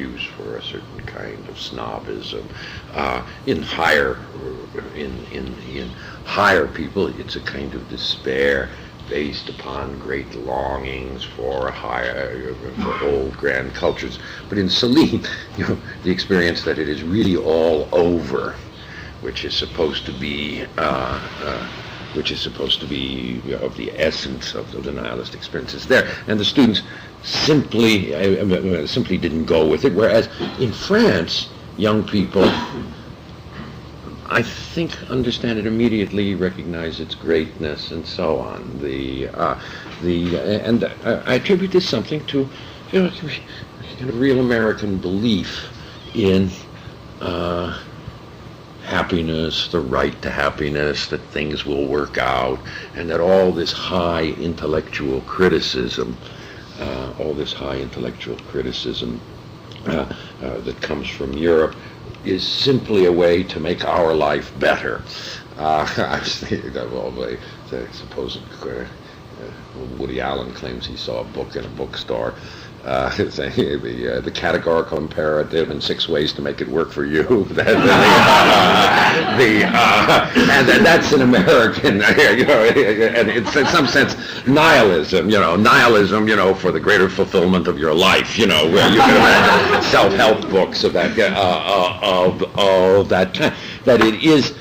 excuse for a certain kind of snobism. In higher people, it's a kind of despair based upon great longings for for old grand cultures. But in Celine, the experience that it is really all over, which is supposed to be of the essence of the nihilist experience, is there, and the students simply didn't go with it. Whereas in France, young people, I think, understand it immediately, recognize its greatness, and so on. And I attribute this something to kind of real American belief in happiness, the right to happiness, that things will work out, and that all this high intellectual criticism that comes from Europe is simply a way to make our life better. I was thinking of all the supposed Woody Allen claims he saw a book in a bookstore saying the categorical imperative and 6 ways to make it work for you. And that's an American, and it's in some sense nihilism, for the greater fulfillment of your life, where you can imagine self-help books of that kind. That it is.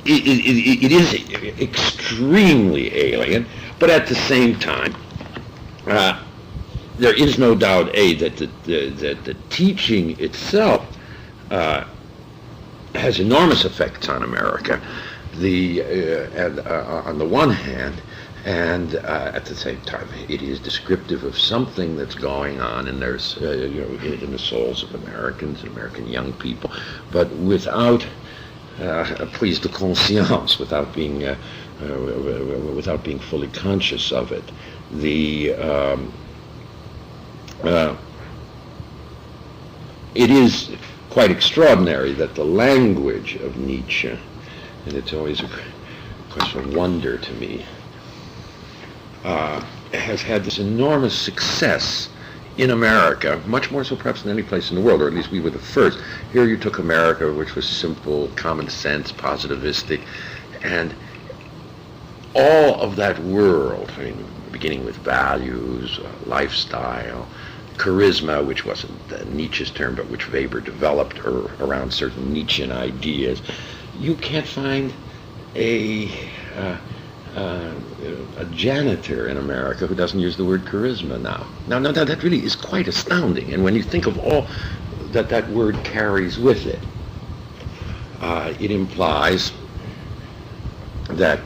It is extremely alien, but at the same time, there is no doubt that the teaching itself has enormous effects on America. On the one hand, and at the same time, it is descriptive of something that's going on in in the souls of Americans, American young people, but without a prise de conscience, without being fully conscious of it. It is quite extraordinary that the language of Nietzsche, and it's always a question of wonder to me, has had this enormous success in America, much more so perhaps than any place in the world, or at least we were the first. Here you took America, which was simple, common sense, positivistic, and all of that world, beginning with values, lifestyle, charisma, which wasn't Nietzsche's term, but which Weber developed around certain Nietzschean ideas. You can't find a janitor in America who doesn't use the word charisma now. Now, that really is quite astounding. And when you think of all that word carries with it, it implies that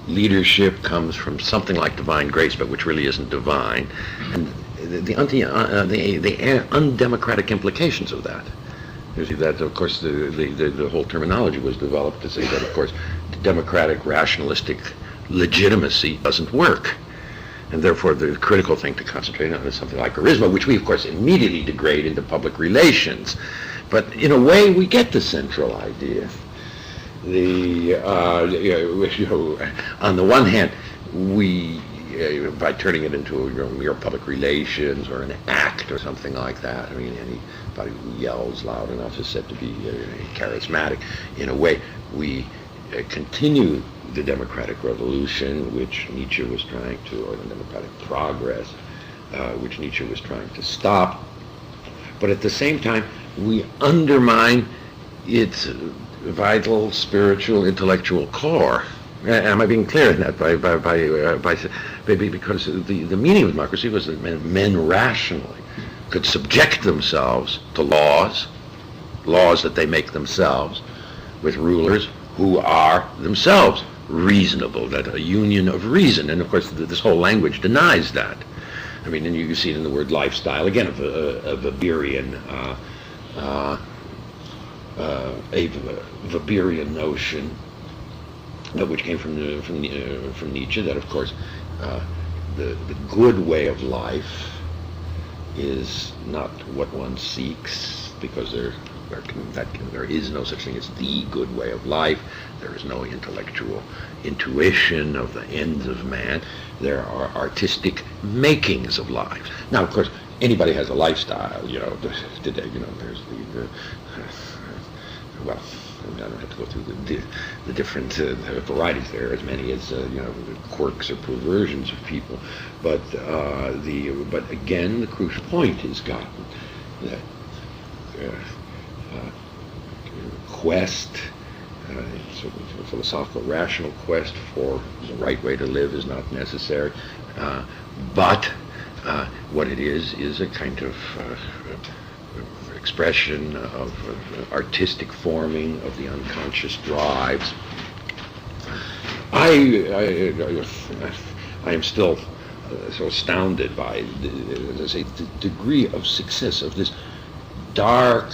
leadership comes from something like divine grace, but which really isn't divine, and the undemocratic implications of that. You see that, of course, the whole terminology was developed to say that, of course, democratic, rationalistic legitimacy doesn't work. And therefore, the critical thing to concentrate on is something like charisma, which we, of course, immediately degrade into public relations. But in a way, we get the central idea. On the one hand, we, by turning it into mere public relations or an act or something like that, anybody who yells loud enough is said to be charismatic. In a way, we continue the democratic revolution, which Nietzsche was trying to, or the democratic progress, which Nietzsche was trying to stop. But at the same time, we undermine its vital, spiritual, intellectual core. Am I being clear in that? Because the meaning of democracy was that men rationally could subject themselves to laws that they make themselves, with rulers who are themselves reasonable, that a union of reason. And of course, this whole language denies that. And you see it in the word lifestyle, again, a Weberian notion, which came from Nietzsche, that of course the good way of life is not what one seeks, because there is no such thing as the good way of life. There is no intellectual intuition of the ends of man. There are artistic makings of life. Now, of course, anybody has a lifestyle, today, there's well, I don't have to go through the different varieties. There are as many as quirks or perversions of people, but again, the crucial point is gotten that quest, sort of a philosophical, rational quest for the right way to live is not necessary, but what it is a kind of expression of artistic forming of the unconscious drives. I am still so astounded by, as I say, the degree of success of this dark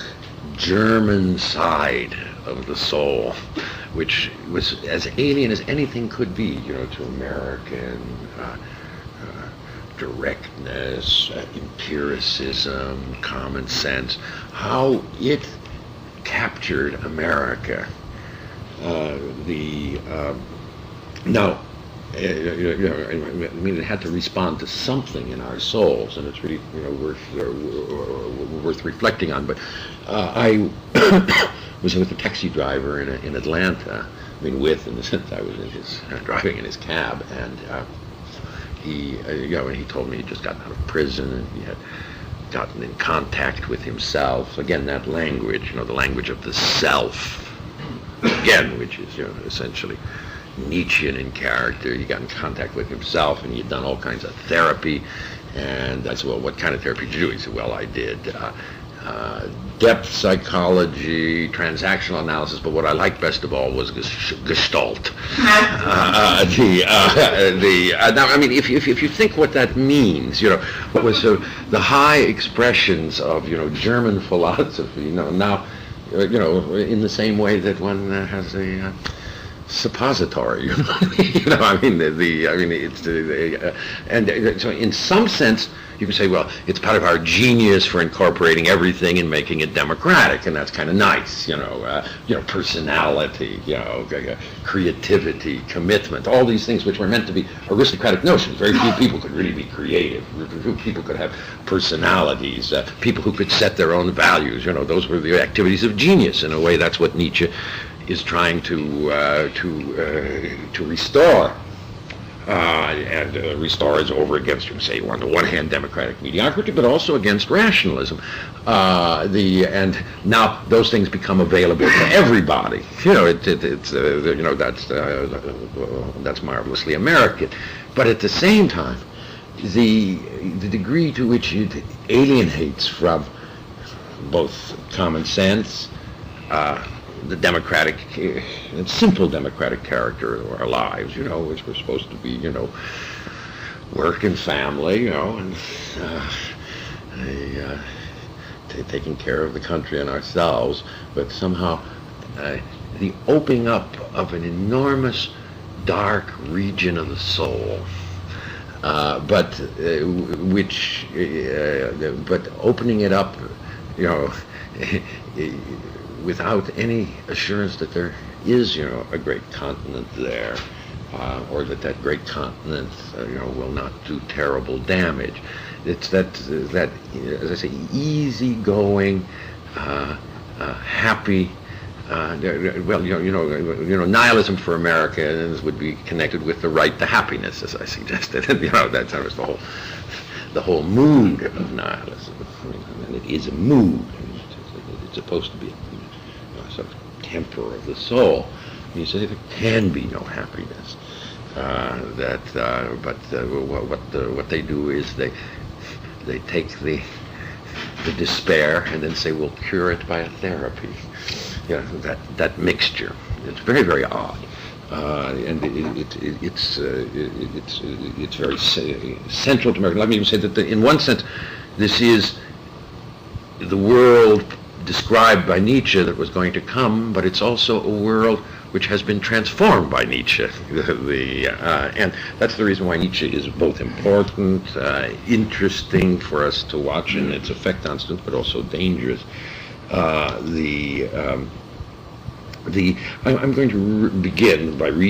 German side of the soul, which was as alien as anything could be, to American directness, empiricism, common sense, how it captured America. Now, it had to respond to something in our souls, and it's really worth reflecting on. But I was with a taxi driver in Atlanta. In the sense I was driving in his cab, and he told me he'd just gotten out of prison and he had gotten in contact with himself. Again, that language, the language of the self, again, which is essentially Nietzschean in character. He got in contact with himself, and he'd done all kinds of therapy. And I said, well, what kind of therapy did you do? He said, well, I did depth psychology, transactional analysis, but what I liked best of all was Gestalt. Now, if you think what that means, what was the high expressions of German philosophy, now, in the same way that one has a suppository, so in some sense you can say, well, it's part of our genius for incorporating everything and making it democratic, and that's kind of nice, personality, creativity, commitment, all these things which were meant to be aristocratic notions. Very few people could really be creative. Very few people could have personalities. People who could set their own values. Those were the activities of genius. In a way, that's what Nietzsche is trying to restore. And restore is over against, you can say, on the one hand, democratic mediocrity, but also against rationalism. And now those things become available to everybody. That's marvelously American. But at the same time, the degree to which it alienates from both common sense, the democratic, simple democratic character of our lives, which we're supposed to be, work and family, and taking care of the country and ourselves, but somehow the opening up of an enormous dark region of the soul, but opening it up, without any assurance that there is, a great continent there, or that great continent, will not do terrible damage. It's that as I say, easygoing, happy. Nihilism for Americans would be connected with the right to happiness, as I suggested. That's the whole mood of nihilism, and it is a mood. It's supposed to be a sort of temper of the soul. You say there can be no happiness. What they do is they take the despair and then say we'll cure it by a therapy. That mixture. It's very, very odd, and it's very central to America. Let me even say that in one sense, this is the world described by Nietzsche that was going to come, but it's also a world which has been transformed by Nietzsche. And that's the reason why Nietzsche is both important, interesting for us to watch in its effect on students, but also dangerous. I'm going to begin by reading